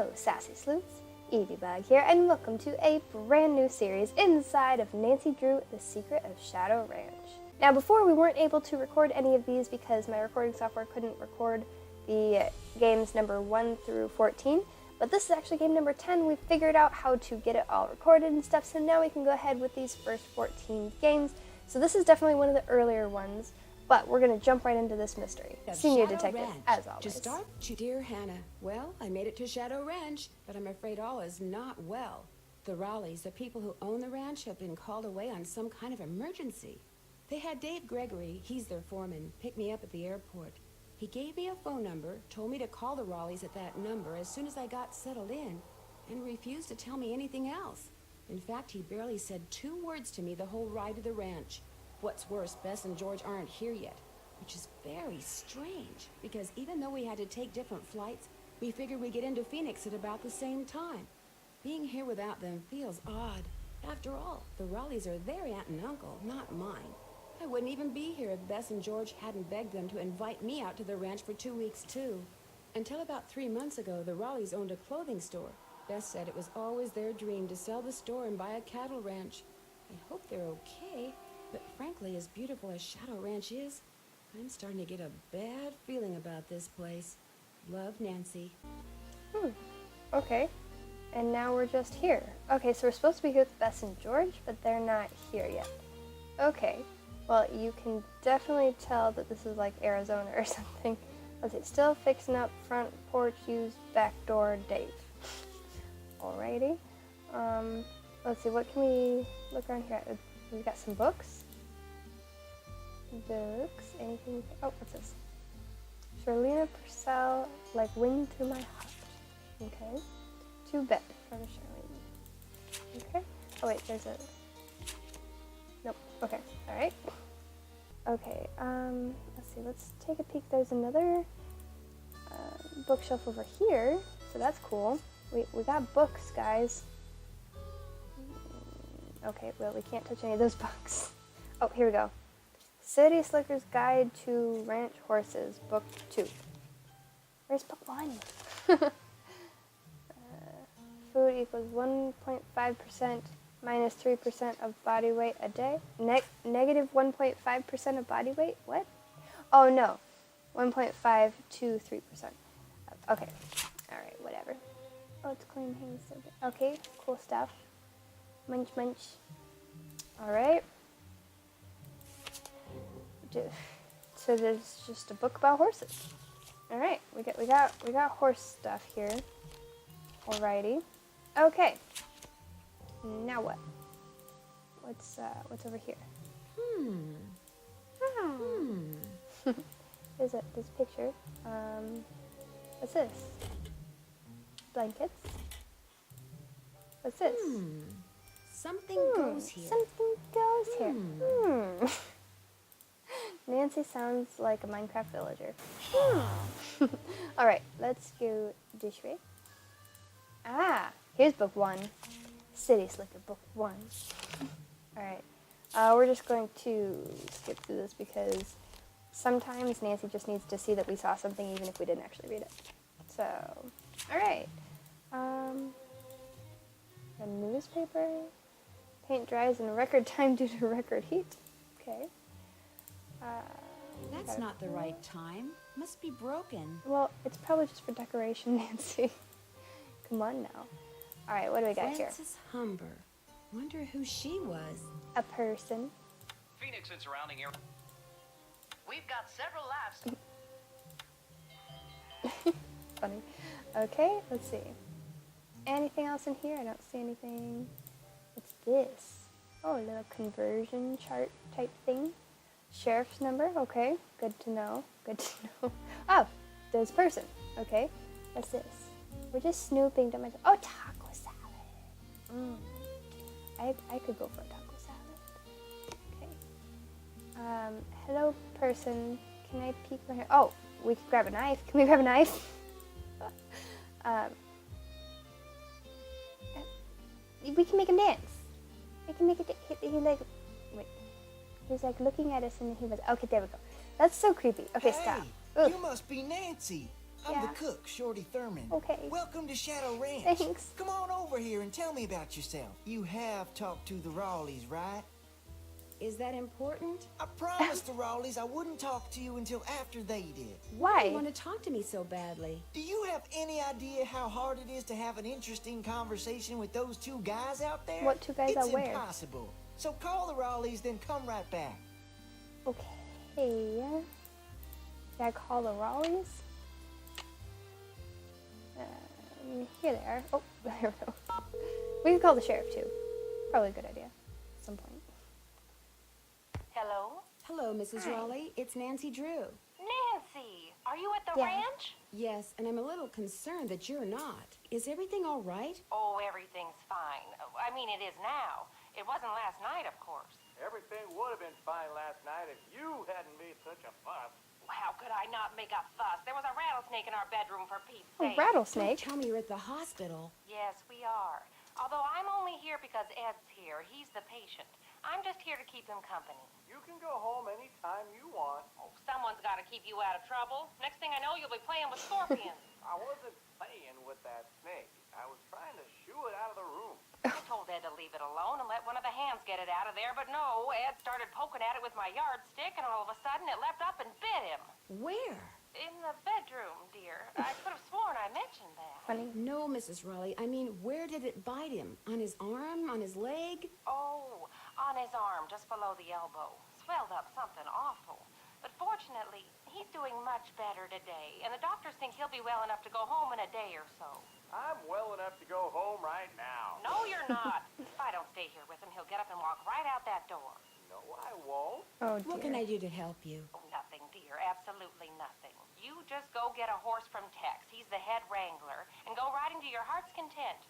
Hello, Sassy Sleuths, EvyBugg here, and welcome to a brand new series inside of Nancy Drew, The Secret of Shadow Ranch. Now, before we weren't able to record any of these because my recording software couldn't record the games number 1 through 14, but this is actually game number 10. We figured out how to get it all recorded and stuff, so now we can go ahead with these first 14 games. So this is definitely one of the earlier ones, but we're going to jump right into this mystery. Senior Detective, as always. To start, dear Hannah, well, I made it to Shadow Ranch, but I'm afraid all is not well. The Raleighs, the people who own the ranch, have been called away on some kind of emergency. They had Dave Gregory, he's their foreman, pick me up at the airport. He gave me a phone number, told me to call the Raleighs at that number as soon as I got settled in, and refused to tell me anything else. In fact, he barely said 2 words to me the whole ride to the ranch. What's worse, Bess and George aren't here yet, which is very strange, because even though we had to take different flights, we figured we'd get into Phoenix at about the same time. Being here without them feels odd. After all, the Raleighs are their aunt and uncle, not mine. I wouldn't even be here if Bess and George hadn't begged them to invite me out to the ranch for 2 weeks, too. Until about 3 months ago, the Raleighs owned a clothing store. Bess said it was always their dream to sell the store and buy a cattle ranch. I hope they're okay. But frankly, as beautiful as Shadow Ranch is, I'm starting to get a bad feeling about this place. Love, Nancy. Okay. And now we're just here. Okay, so we're supposed to be here with Bess and George, but they're not here yet. Okay. Well, you can definitely tell that this is like Arizona or something. Let's see. Still fixing up front porch, use back door, Dave. Alrighty. Let's see. What can we look around here at? We got some books. Anything? Oh, what's this? Charlena Purcell, like wind through my heart. Okay. To bed from Charlene. Okay. Oh wait, there's a. Nope. Okay. All right. Okay. Let's see. Let's take a peek. There's another bookshelf over here, so that's cool. We got books, guys. Okay, well, we can't touch any of those books. Oh, here we go. City Slicker's Guide to Ranch Horses, Book 2. Where's Book 1? Food equals 1.5% minus 3% of body weight a day. Negative 1.5% of body weight? What? Oh, no. 1.5 to 3%. Okay. Alright, whatever. Oh, it's clean hands. Okay, cool stuff. Munch, munch. Alright. So there's just a book about horses. Alright, we got horse stuff here. Alrighty. Okay. Now what? What's over here? There's this picture. What's this? Blankets. What's this? Something goes here. Something goes here. Nancy sounds like a Minecraft villager. Alright, let's go this way. Ah, here's book 1. City Slicker, book 1. Alright, we're just going to skip through this because sometimes Nancy just needs to see that we saw something even if we didn't actually read it. So, alright. A newspaper. Paint dries in record time due to record heat. Okay. That's not the right time. Must be broken. Well, it's probably just for decoration, Nancy. Come on now. Alright, what do we got here? Frances Humber. Wonder who she was. A person. Phoenix and surrounding area. We've got several laughs. Funny. Okay, let's see. Anything else in here? I don't see anything. What's this? Oh, a little conversion chart type thing. Sheriff's number. Okay, good to know. Good to know. Oh, there's a person. Okay, what's this? We're just snooping to myself. Oh, taco salad. I could go for a taco salad. Okay. Hello, person. Can I peek right here? Oh, we could grab a knife. Can we grab a knife? We can make him dance. We can make it. He's like looking at us and he was. Okay, there we go. That's so creepy. Okay, hey, stop. You must be Nancy. I'm Yeah. the cook, Shorty Thurman. Okay. Welcome to Shadow Ranch. Thanks. Come on over here and tell me about yourself. You have talked to the Raleighs, right? Is that important? I promised the Raleighs I wouldn't talk to you until after they did. Why do you Why? want to talk to me so badly? Do you have any idea how hard it is to have an interesting conversation with those two guys out there? What two guys it's out where? It's impossible. So call the Raleighs, then come right back. Okay. Yeah, I call the Raleighs. Here they are. Oh, there we go. We could call the sheriff too. Probably a good idea at some point. Hello? Hello, Mrs. Hi. Raleigh. It's Nancy Drew. Nancy, are you at the Yeah. ranch? Yes, and I'm a little concerned that you're not. Is everything all right? Oh, everything's fine. I mean, it is now. It wasn't last night, of course. Everything would have been fine last night if you hadn't made such a fuss. How could I not make a fuss? There was a rattlesnake in our bedroom, for Pete's A sake. Don't rattlesnake. tell me you're at the hospital. Yes, we are. Although I'm only here because Ed's here. He's the patient. I'm just here to keep him company. You can go home anytime you want. Oh, someone's got to keep you out of trouble. Next thing I know, you'll be playing with scorpions. I wasn't playing with that snake. I was trying to shoo it out of the room. I told Ed to leave it alone and let one of the hands get it out of there, but no, Ed started poking at it with my yardstick, and all of a sudden it leapt up and bit him. Where? In the bedroom, dear. I could have sworn I mentioned that. Funny. No, Mrs. Raleigh. I mean, where did it bite him? On his arm? On his leg? Oh, on his arm, just below the elbow. Swelled up something awful. But fortunately, he's doing much better today, and the doctors think he'll be well enough to go home in a day or so. I'm well enough to go home right now. No, you're not. If I don't stay here with him, he'll get up and walk right out that door. No, I won't. Oh What can dear. I do to help you? Oh, nothing, dear. Absolutely nothing. You just go get a horse from Tex. He's the head wrangler, and go riding to your heart's content.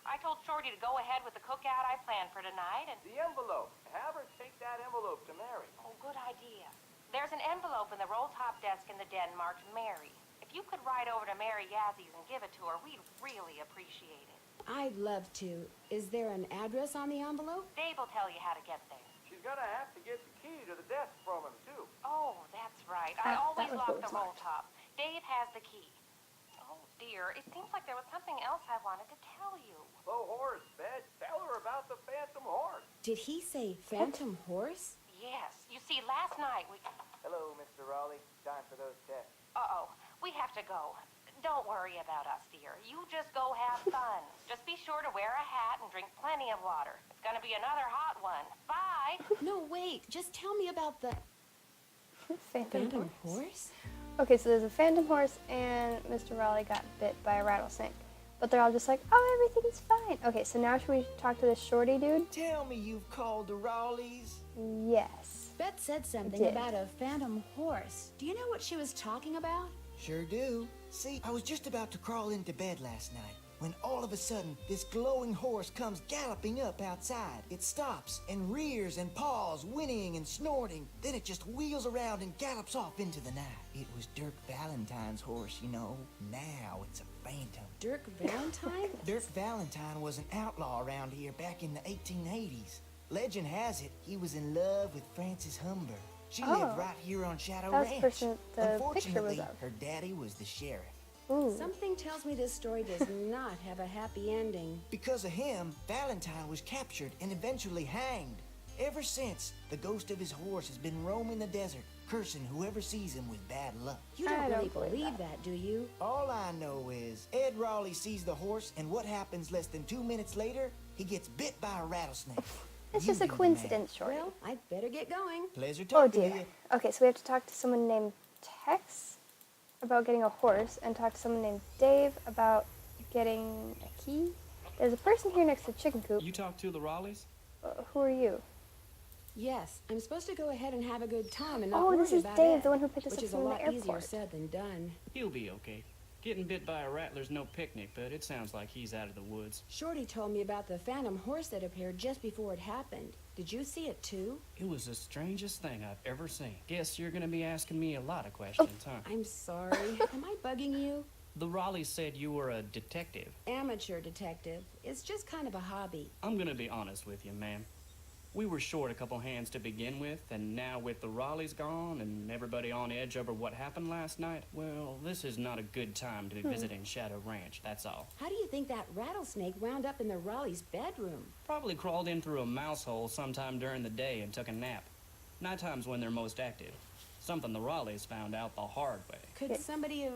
I told Shorty to go ahead with the cookout I planned for tonight, and... The envelope. Have her take that envelope to Mary. Oh, good idea. There's an envelope in the roll-top desk in the den marked Mary. If you could ride over to Mary Yazzy's and give it to her, we'd really appreciate it. I'd love to. Is there an address on the envelope? Dave will tell you how to get there. She's gonna have to get the key to the desk from him, too. Oh, that's right. That I always was lock what the was marked. roll-top. Dave has the key. Oh, dear. It seems like there was something else I wanted to tell you. The horse, Bed. Tell her about the phantom horse. Did he say phantom horse? Yes. You see, last night we... Hello, Mr. Raleigh. Time for those tests. Uh-oh. We have to go. Don't worry about us, dear. You just go have fun. Just be sure to wear a hat and drink plenty of water. It's gonna be another hot one. Bye! No, wait. Just tell me about the Phantom phantom horse. horse? Okay, so there's a phantom horse and Mr. Raleigh got bit by a rattlesnake. But they're all just like, oh, everything's fine. Okay, so now should we talk to this shorty dude? Tell me you've called the Raleighs. Yes. Beth said something did. about a phantom horse. Do you know what she was talking about? Sure do. See, I was just about to crawl into bed last night when all of a sudden this glowing horse comes galloping up outside. It stops and rears and paws, whinnying and snorting. Then it just wheels around and gallops off into the night. It was Dirk Valentine's horse, you know. Now it's a phantom. Dirk Valentine? Dirk Valentine was an outlaw around here back in the 1880s. Legend has it he was in love with Frances Humber. She Oh. lived right here on Shadow That's the Ranch. person the picture was Unfortunately, of. her daddy was the sheriff. Ooh. Something tells me this story does not have a happy ending. Because of him, Valentine was captured and eventually hanged. Ever since, the ghost of his horse has been roaming the desert, cursing whoever sees him with bad luck. You I don't don't really believe believe that, do you? All I know is Ed Raleigh sees the horse, and what happens less than 2 minutes later? He gets bit by a rattlesnake. It's You just a do the coincidence, shorty. Well, I'd better get going. math. Pleasure Oh talking to dear. you. Okay, so we have to talk to someone named Tex about getting a horse and talk to someone named Dave about getting a key. There's a person here next to the chicken coop. You talked to the Raleighs? Who are you? Yes, I'm supposed to go ahead and have a good time and not Oh, worry this is about Dave, Ed, the one who picked us which up is a from the lot easier airport. said than done. He'll be okay. Getting bit by a rattler's no picnic, but it sounds like he's out of the woods. Shorty told me about the phantom horse that appeared just before it happened. Did you see it too? It was the strangest thing I've ever seen. Guess you're gonna be asking me a lot of questions, huh? I'm sorry. Am I bugging you? The Raleighs said you were a detective. Amateur detective. It's just kind of a hobby. I'm gonna be honest with you, ma'am. We were short a couple hands to begin with, and now with the Raleighs gone and everybody on edge over what happened last night, well, this is not a good time to be visiting Shadow Ranch, that's all. How do you think that rattlesnake wound up in the Raleigh's bedroom? Probably crawled in through a mouse hole sometime during the day and took a nap. Nighttime's when they're most active. Something the Raleighs found out the hard way. Could somebody have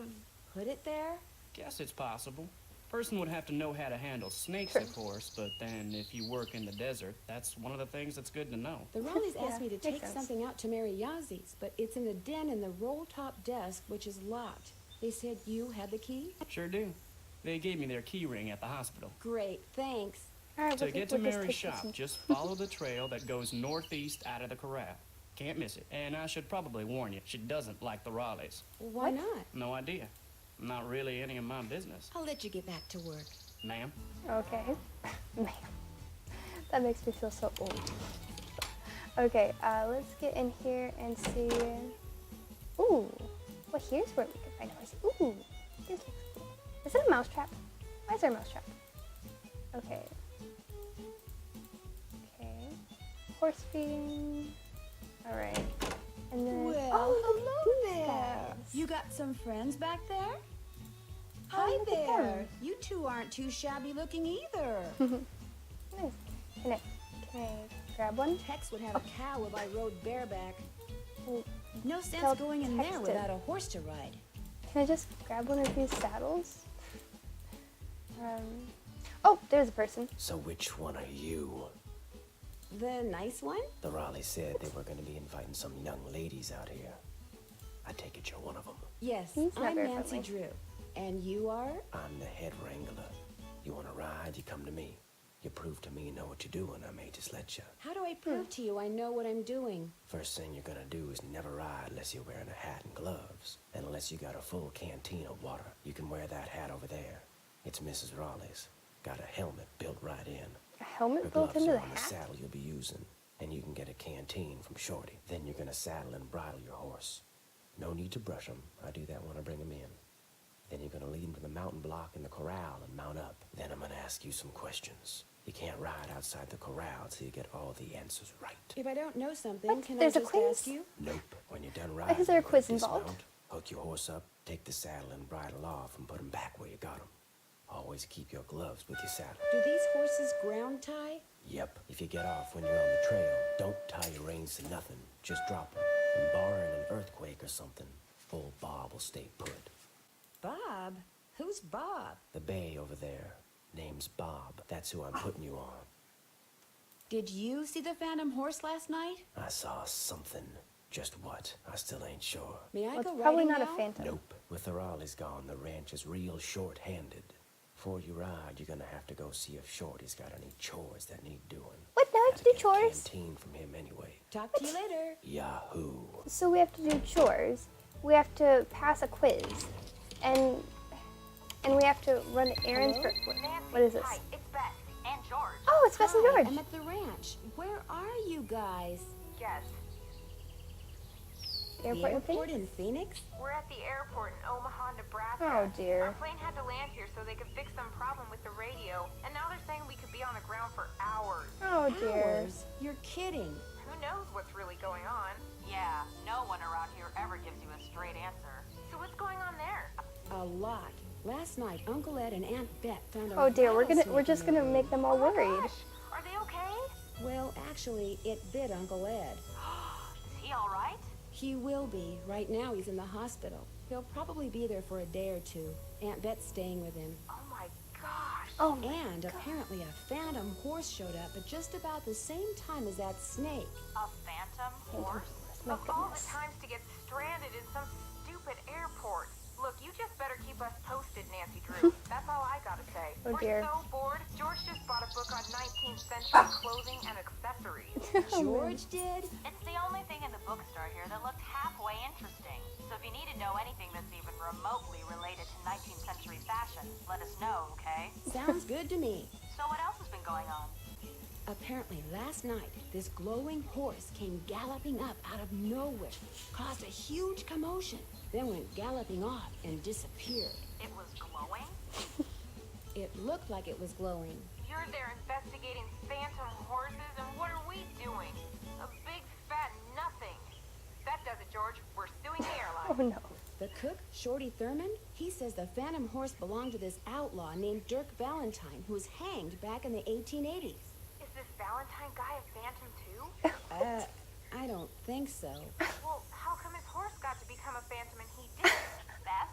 put it there? Guess it's possible. Person would have to know how to handle snakes, of course, but then if you work in the desert, that's one of the things that's good to know. The Raleighs asked me to makes take sense. something out to Mary Yazie's, but it's in the den in the roll-top desk, which is locked. They said you had the key? Sure do. They gave me their key ring at the hospital. Great, thanks. All right, To we'll get to just Mary's take shop, this just follow the trail that goes northeast out of the corral. Can't miss it. And I should probably warn you, she doesn't like the Raleighs. Why not? No idea. Not really any of my business. I'll let you get back to work. Ma'am? Okay. Man, that makes me feel so old. Okay, let's get in here and see. Ooh, well, here's where we can find a horse. Ooh, this looks cool. Is it a mousetrap? Why is there a mousetrap? Okay. Okay. Horse feeding. All right. And then. Well, oh, hello these there. guys. You got some friends back there? Oh, Hi look at there. them. You two aren't too shabby looking either. Nice. Can I grab one? Tex would have a cow if I rode bareback. Oh, No sense Tell going in Tex there to- without a horse to ride. Can I just grab one of these saddles? Oh, there's a person. So which one are you? The nice one? The Raleigh said they were going to be inviting some young ladies out here. I take it you're one of them. Yes, He's not I'm very Nancy friendly. Drew. And you are? I'm the head wrangler. You want to ride, you come to me. You prove to me you know what you're doing, I may just let you. How do I prove to you I know what I'm doing? First thing you're going to do is never ride unless you're wearing a hat and gloves. And unless you got a full canteen of water. You can wear that hat over there. It's Mrs. Raleigh's. Got a helmet built right in. A helmet Her built gloves into are the on the hat? saddle you'll be using. And you can get a canteen from Shorty. Then you're going to saddle and bridle your horse. No need to brush him. I do that when I bring him in. Then you're going to lead him to the mountain block in the corral and mount up. Then I'm going to ask you some questions. You can't ride outside the corral till you get all the answers right. If I don't know something, What? can There's I a just quiz? ask you? Nope. When you're done riding, Is there a you're gonna quiz involved? dismount, hook your horse up, take the saddle and bridle off and put him back where you got him. Always keep your gloves with your saddle. Do these horses ground tie? Yep. If you get off when you're on the trail, don't tie your reins to nothing. Just drop them. And barring an earthquake or something, old Bob will stay put. Bob? Who's Bob? The bay over there, name's Bob. That's who I'm putting you on. Did you see the phantom horse last night? I saw something. Just what? I still ain't sure. May I Well, go it's probably riding not now? a phantom. Nope. With the Raleighs gone, the ranch is real short-handed. Before you ride, you're gonna have to go see if Shorty's got any chores that need doing. What? Now I have to do Gotta get a chores? canteen from him anyway. Talk to you later. Yahoo! So we have to do chores. We have to pass a quiz, and we have to run errands for. What is this? Hi, it's Bess and George. Oh, it's Bess and Hi, George. I'm at the ranch. Where are you guys? Yes, Airport the and thing? airport in Phoenix? we're at the airport in Omaha, Nebraska. Oh dear. Our plane had to land here so they could fix some problem with the radio, and now they're saying we could be on the ground for hours. Oh dear. Hours? You're kidding. Who knows what's really going on? Yeah, no one around here ever gives you a straight answer. So what's going on there? A lot. Last night, Uncle Ed and Aunt Bet found a Oh dear. We're rattlesnake just in gonna their make them all Oh my worried. gosh, are they okay? room. Well, actually, it bit Uncle Ed. Is he all right? He will be. Right now, he's in the hospital. He'll probably be there for a day or two. Aunt Bet's staying with him. Oh my gosh. Oh my And apparently a phantom horse showed up at just about the same time as that snake. A phantom horse? My Of all the goodness. times to get stranded in some stupid airport. Look, you just better keep us posted, Nancy Drew. That's all I gotta say. Oh, We're dear. so bored. George just bought a book on 19th century clothing and accessories. George did? It's the only thing in the bookstore here that looked halfway interesting. So if you need to know anything that's even remotely related to 19th century fashion, let us know, okay? Sounds good to me. So what else has been going on? Apparently, last night, this glowing horse came galloping up out of nowhere, caused a huge commotion, then went galloping off and disappeared. It was glowing? It looked like it was glowing. You're there investigating phantom horses, and what are we doing? A big fat nothing. That does it, George. We're suing the Oh airline. no. The cook, Shorty Thurman, he says the phantom horse belonged to this outlaw named Dirk Valentine, who was hanged back in the 1880s. Is this Valentine guy a phantom too? I don't think so. Well, how come his horse got to become a phantom and he didn't? Bess,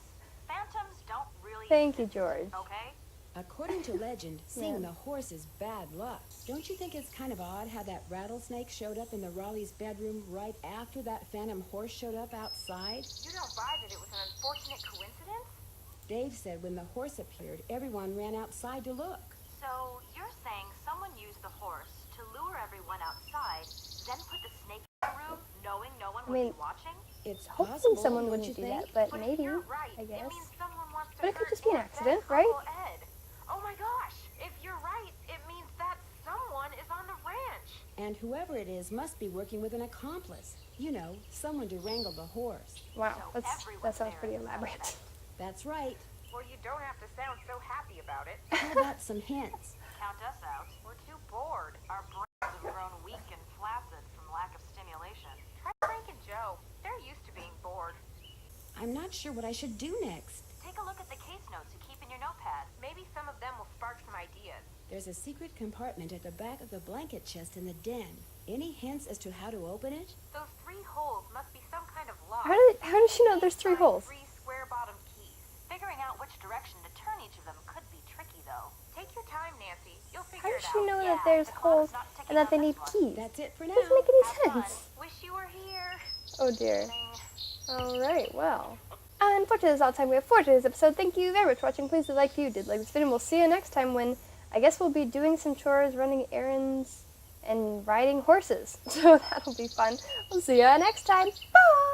phantoms don't really Thank you, George. okay? According to legend, seeing the horse is bad luck. Don't you think it's kind of odd how that rattlesnake showed up in the Raleigh's bedroom right after that phantom horse showed up outside? You don't buy that it was an unfortunate coincidence? Dave said when the horse appeared, everyone ran outside to look. So, you're saying someone used the horse to lure everyone outside, then put the snake in the room, knowing no one would mean, be watching? It's Hopefully possible, someone don't wouldn't you do think? that, but But if maybe, you're right, I it guess. means someone wants to But it could hurt just be an or accident, offend right? Uncle Ed. Oh my gosh, if you're right, it means that someone is on the ranch. And whoever it is must be working with an accomplice. You know, someone to wrangle the horse. Wow, So that everyone sounds there pretty is a elaborate. suspect. That's right. Well, you don't have to sound so happy about it. How about some hints? Count us out. We're too bored. Our brains have grown weak and flaccid from lack of stimulation. Try Frank and Joe. They're used to being bored. I'm not sure what I should do next. Take a look at the case notes you keep in your notepad. Maybe some of them will spark some ideas. There's a secret compartment at the back of the blanket chest in the den. Any hints as to how to open it? Those 3 holes must be some kind of lock. How does she know there's 3 holes? 3 square-bottomed keys. Figuring out which direction to turn each of them could be tricky, though. Take your time, Nancy. You'll figure How it does out. she know that Yeah, there's the holes clock's not ticking and that they on need this one. keys? That's it for now. Doesn't make any Have fun. sense. Wish you were here. Oh dear. Ding. Alright, well. Unfortunately, that's all the time we have for today's episode. Thank you very much for watching. Please do like if you did like this video. We'll see you next time when I guess we'll be doing some chores, running errands, and riding horses. So that'll be fun. We'll see you next time. Bye!